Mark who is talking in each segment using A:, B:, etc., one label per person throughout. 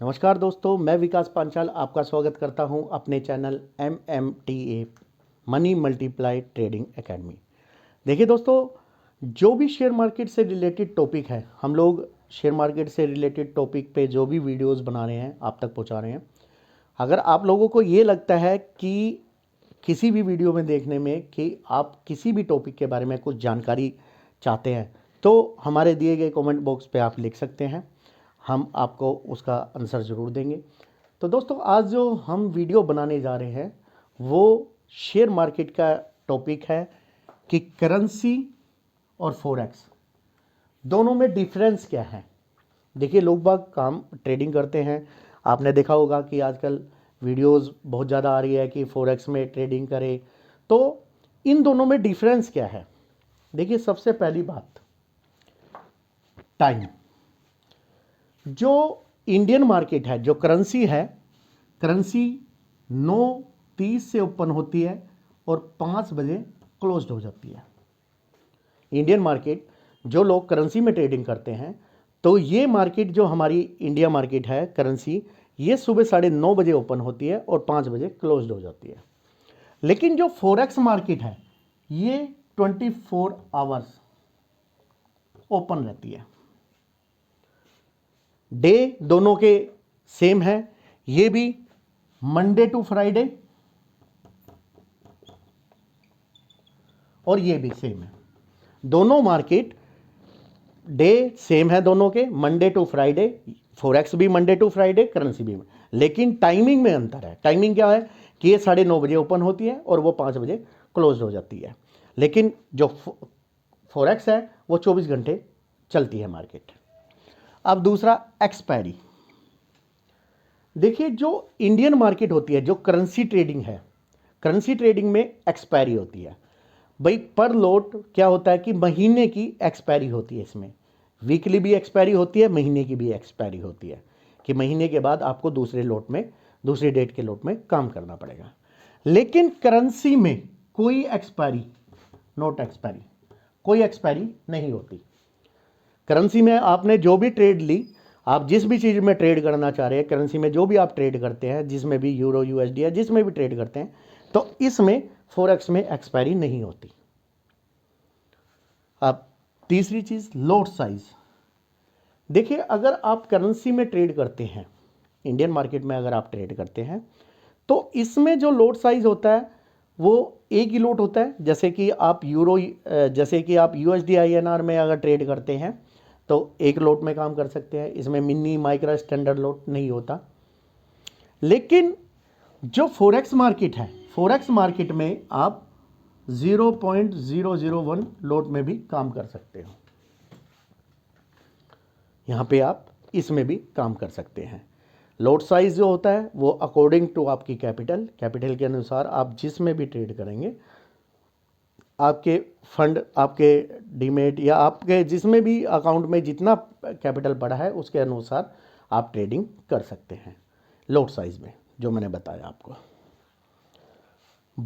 A: नमस्कार दोस्तों, मैं विकास पांचाल आपका स्वागत करता हूं अपने channel MMTA money multiply trading academy. देखिए दोस्तों, जो भी शेयर मार्केट से रिलेटेड टॉपिक है, हम लोग शेयर मार्केट से रिलेटेड टॉपिक पे जो भी वीडियोस बना रहे हैं आप तक पहुंचा रहे हैं। अगर आप लोगों को ये लगता है कि किसी भी वीडियो में देखने में कि आप किसी भी टॉपिक के बारे में कुछ जानकारी चाहते हैं तो हमारे दिए गए कमेंट बॉक्स पे आप लिख सकते हैं, हम आपको उसका आंसर ज़रूर देंगे। तो दोस्तों, आज जो हम वीडियो बनाने जा रहे हैं वो शेयर मार्केट का टॉपिक है कि करेंसी और फॉरेक्स दोनों में डिफरेंस क्या है। देखिए, लोग बाग काम ट्रेडिंग करते हैं, आपने देखा होगा कि आजकल वीडियोस बहुत ज़्यादा आ रही है कि फॉरेक्स में ट्रेडिंग करें। तो इन दोनों में डिफरेंस क्या है? देखिए, सबसे पहली बात, टाइम। जो इंडियन मार्केट है, जो करेंसी है, करेंसी 9:30 से ओपन होती है और 5 बजे क्लोज्ड हो जाती है। इंडियन मार्केट, जो लोग करेंसी में ट्रेडिंग करते हैं, तो ये मार्केट जो हमारी इंडिया मार्केट है करेंसी, ये सुबह 9:30 बजे ओपन होती है और 5 बजे क्लोज्ड हो जाती है। लेकिन जो फॉरेक्स मार्केट है ये 24 आवर्स ओपन रहती है। डे दोनों के सेम है, ये भी मंडे टू फ्राइडे और ये भी सेम है। दोनों मार्केट डे सेम है, दोनों के मंडे टू फ्राइडे। फॉरेक्स भी मंडे टू फ्राइडे, करेंसी भी, लेकिन टाइमिंग में अंतर है। टाइमिंग क्या है कि ये 9:30 बजे ओपन होती है और वो 5 बजे क्लोज हो जाती है। लेकिन जो फॉरेक्स है वो 24 घंटे चलती है मार्केट। अब दूसरा, एक्सपायरी। देखिए, जो इंडियन मार्केट होती है, जो करेंसी ट्रेडिंग है, करेंसी ट्रेडिंग में एक्सपायरी होती है। भाई, पर लोट क्या होता है कि महीने की एक्सपायरी होती है। इसमें वीकली भी एक्सपायरी होती है, महीने की भी एक्सपायरी होती है कि महीने के बाद आपको दूसरे लोट में, दूसरी डेट के लोट में काम करना पड़ेगा। लेकिन करेंसी में कोई एक्सपायरी, नोट एक्सपायरी, कोई एक्सपायरी नहीं होती। करेंसी में आपने जो भी ट्रेड ली, आप जिस भी चीज़ में ट्रेड करना चाह रहे हैं, करेंसी में जो भी आप ट्रेड करते हैं, जिसमें भी यूरो USD है, जिसमें भी ट्रेड करते हैं, तो इसमें फॉरेक्स में एक्सपायरी नहीं होती। अब तीसरी चीज़, लोट साइज। देखिए, अगर आप करेंसी में ट्रेड करते हैं, इंडियन मार्केट में अगर आप ट्रेड करते हैं, तो इसमें जो लोट साइज होता है वो एक ही लोट होता है। जैसे कि आप जैसे कि आप USD INR में अगर ट्रेड करते हैं तो एक लोट में काम कर सकते हैं, इसमें मिनी, माइक्रो, स्टैंडर्ड लोट नहीं होता। लेकिन जो फॉरेक्स मार्केट है, फॉरेक्स मार्केट में आप 0.001 लोट में भी काम कर सकते हो। यहाँ पे आप इसमें भी काम कर सकते हैं। लोट साइज जो होता है वो अकॉर्डिंग टू आपकी कैपिटल के अनुसार आप जिसमें भी ट्रेड करेंगे, आपके फंड, आपके डीमेट या आपके जिसमें भी अकाउंट में जितना कैपिटल पड़ा है उसके अनुसार आप ट्रेडिंग कर सकते हैं लोट साइज में, जो मैंने बताया आपको।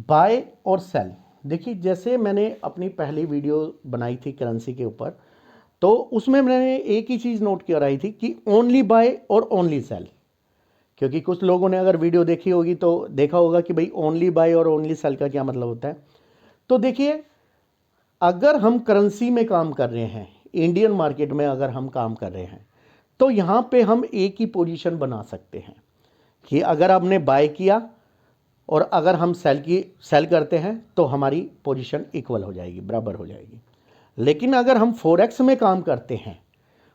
A: बाय और सेल। देखिए, जैसे मैंने अपनी पहली वीडियो बनाई थी करेंसी के ऊपर, तो उसमें मैंने एक ही चीज़ नोट कराई थी कि ओनली बाय और ओनली सेल। क्योंकि कुछ लोगों ने अगर वीडियो देखी होगी तो देखा होगा कि भाई ओनली बाय और ओनली सेल का क्या मतलब होता है। तो देखिए, अगर हम करेंसी में काम कर रहे हैं, इंडियन मार्केट में अगर हम काम कर रहे हैं, तो यहाँ पे हम एक ही पोजीशन बना सकते हैं कि अगर आपने बाय किया और अगर हम सेल करते हैं तो हमारी पोजीशन इक्वल हो जाएगी, बराबर हो जाएगी। लेकिन अगर हम फॉरेक्स में काम करते हैं,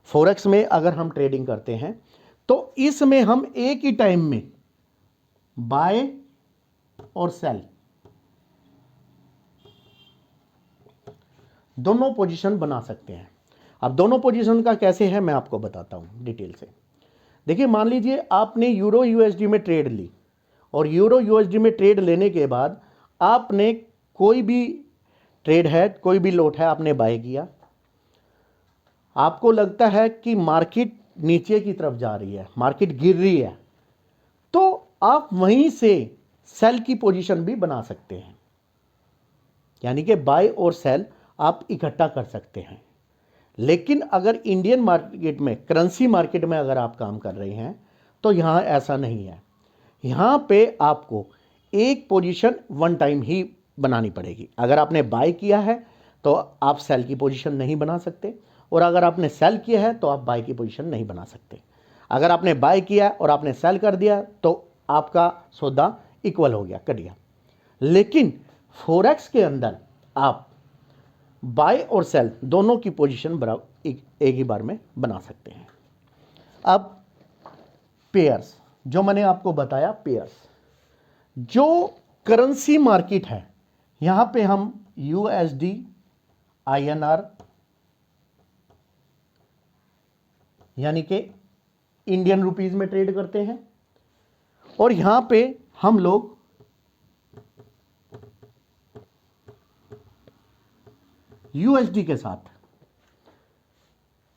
A: फॉरेक्स में अगर हम ट्रेडिंग करते हैं, तो इसमें हम एक ही टाइम में बाय और सेल दोनों पोजीशन बना सकते हैं। अब दोनों पोजीशन का कैसे है मैं आपको बताता हूं डिटेल से। देखिए, मान लीजिए आपने यूरो USD में ट्रेड ली और यूरो USD में ट्रेड लेने के बाद आपने कोई भी ट्रेड है, कोई भी लोट है, आपने बाय किया। आपको लगता है कि मार्केट नीचे की तरफ जा रही है, मार्केट गिर रही है, तो आप वहीं से सेल की पोजीशन भी बना सकते हैं। यानी कि बाय और सेल आप इकट्ठा कर सकते हैं। लेकिन अगर इंडियन मार्केट में, करेंसी मार्केट में अगर आप काम कर रहे हैं, तो यहाँ ऐसा नहीं है। यहाँ पे आपको एक पोजीशन वन टाइम ही बनानी पड़ेगी। अगर आपने बाय किया है तो आप सेल की पोजीशन नहीं बना सकते, और अगर आपने सेल किया है तो आप बाय की पोजीशन नहीं बना सकते। अगर आपने बाय किया और आपने सेल कर दिया तो आपका सौदा इक्वल हो गया, कट गया। लेकिन फॉरेक्स के अंदर आप बाय और सेल दोनों की पोजीशन बराबर एक ही बार में बना सकते हैं। अब पेयर्स, जो मैंने आपको बताया, पेयर्स जो करेंसी मार्केट है, यहां पे हम यूएसडी INR यानी कि इंडियन रुपीज में ट्रेड करते हैं, और यहां पे हम लोग USD के साथ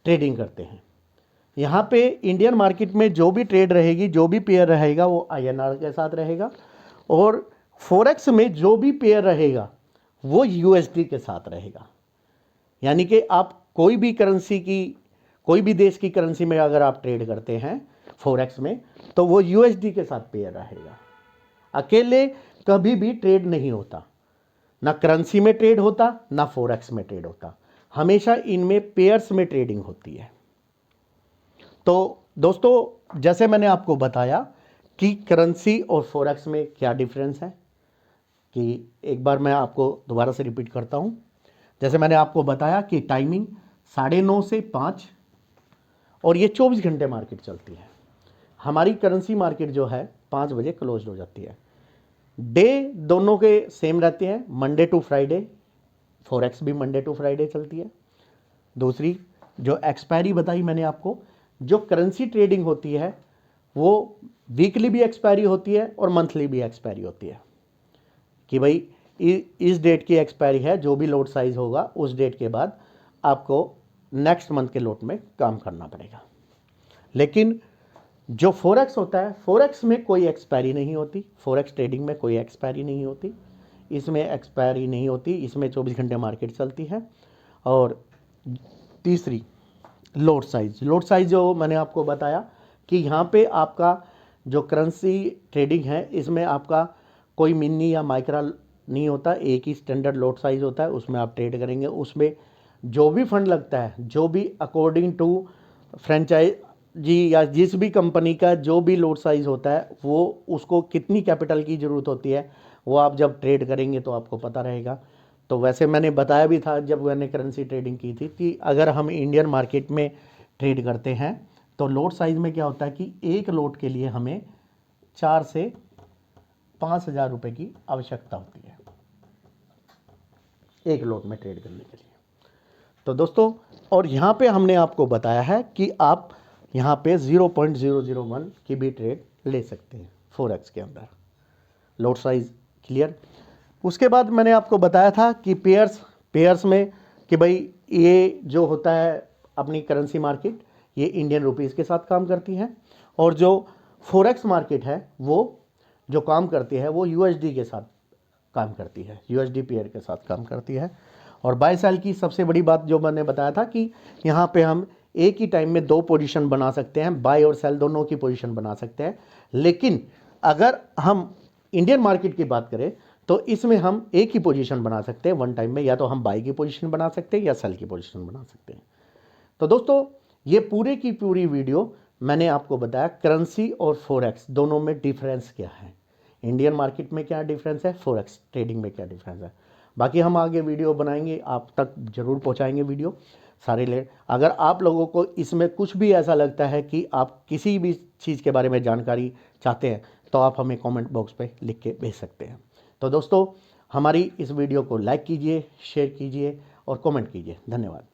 A: ट्रेडिंग करते हैं। यहां पे इंडियन मार्केट में जो भी ट्रेड रहेगी, जो भी पेयर रहेगा वो INR के साथ रहेगा, और फॉरेक्स में जो भी पेयर रहेगा वो USD के साथ रहेगा। यानी कि आप कोई भी करेंसी की, कोई भी देश की करेंसी में अगर आप ट्रेड करते हैं फॉरेक्स में, तो वो USD के साथ पेयर रहेगा। अकेले कभी भी ट्रेड नहीं होता, ना करेंसी में ट्रेड होता, ना फॉरेक्स में ट्रेड होता, हमेशा इनमें पेयर्स में ट्रेडिंग होती है। तो दोस्तों, जैसे मैंने आपको बताया कि करेंसी और फॉरेक्स में क्या डिफरेंस है, कि एक बार मैं आपको दोबारा से रिपीट करता हूं। जैसे मैंने आपको बताया कि टाइमिंग 9:30 से 5, और ये 24 घंटे मार्केट चलती है। हमारी करेंसी मार्केट जो है 5 बजे क्लोज हो जाती है। डे दोनों के सेम रहते हैं, मंडे टू फ्राइडे, फॉरेक्स भी मंडे टू फ्राइडे चलती है। दूसरी जो एक्सपायरी बताई मैंने आपको, जो करेंसी ट्रेडिंग होती है वो वीकली भी एक्सपायरी होती है और मंथली भी एक्सपायरी होती है, कि भाई इस डेट की एक्सपायरी है, जो भी लोट साइज होगा उस डेट के बाद आपको नेक्स्ट मंथ के लोट में काम करना पड़ेगा। लेकिन जो फॉरेक्स होता है, फॉरेक्स में कोई एक्सपायरी नहीं होती, फॉरेक्स ट्रेडिंग में कोई एक्सपायरी नहीं होती, इसमें एक्सपायरी नहीं होती, इसमें 24 घंटे मार्केट चलती है। और तीसरी लोट साइज, लोट साइज जो मैंने आपको बताया कि यहाँ पे आपका जो करेंसी ट्रेडिंग है इसमें आपका कोई मिनी या माइक्रा नहीं होता, एक ही स्टैंडर्ड लोट साइज होता है, उसमें आप ट्रेड करेंगे। उसमें जो भी फंड लगता है, जो भी अकॉर्डिंग टू फ्रेंचाइजी या जिस भी कंपनी का जो भी लोट साइज होता है, वो उसको कितनी कैपिटल की ज़रूरत होती है वो आप जब ट्रेड करेंगे तो आपको पता रहेगा। तो वैसे मैंने बताया भी था जब मैंने करेंसी ट्रेडिंग की थी कि अगर हम इंडियन मार्केट में ट्रेड करते हैं तो लोट साइज में क्या होता है कि एक लोट के लिए हमें 4 से 5,000 रुपये की आवश्यकता होती है एक लोट में ट्रेड करने के लिए। तो दोस्तों, और यहाँ पे हमने आपको बताया है कि आप यहाँ पे 0.001 की भी ट्रेड ले सकते हैं फॉरेक्स के अंदर। लोट साइज क्लियर। उसके बाद मैंने आपको बताया था कि पेयर्स में कि भाई ये जो होता है अपनी करेंसी मार्केट, ये इंडियन रुपीज़ के साथ काम करती है, और जो फॉरेक्स मार्केट है वो जो काम करती है वो USD के साथ काम करती है, USD पेयर के साथ काम करती है। और बाय सेल की सबसे बड़ी बात जो मैंने बताया था कि यहाँ पे हम एक ही टाइम में 2 पोजीशन बना सकते हैं, बाय और सेल दोनों की पोजीशन बना सकते हैं। लेकिन अगर हम इंडियन मार्केट की बात करें तो इसमें हम एक ही पोजीशन बना सकते हैं वन टाइम में, या तो हम बाय की पोजीशन बना सकते हैं या सेल की पोजीशन बना सकते हैं। तो दोस्तों, ये पूरे की पूरी वीडियो मैंने आपको बताया करेंसी और फॉरेक्स दोनों में डिफरेंस क्या है, इंडियन मार्केट में क्या डिफरेंस है, फॉरेक्स ट्रेडिंग में क्या डिफरेंस है। बाकी हम आगे वीडियो बनाएंगे, आप तक जरूर पहुंचाएंगे वीडियो सारे अगर आप लोगों को इसमें कुछ भी ऐसा लगता है कि आप किसी भी चीज़ के बारे में जानकारी चाहते हैं तो आप हमें कमेंट बॉक्स पे लिख के भेज सकते हैं। तो दोस्तों, हमारी इस वीडियो को लाइक कीजिए, शेयर कीजिए और कमेंट कीजिए। धन्यवाद।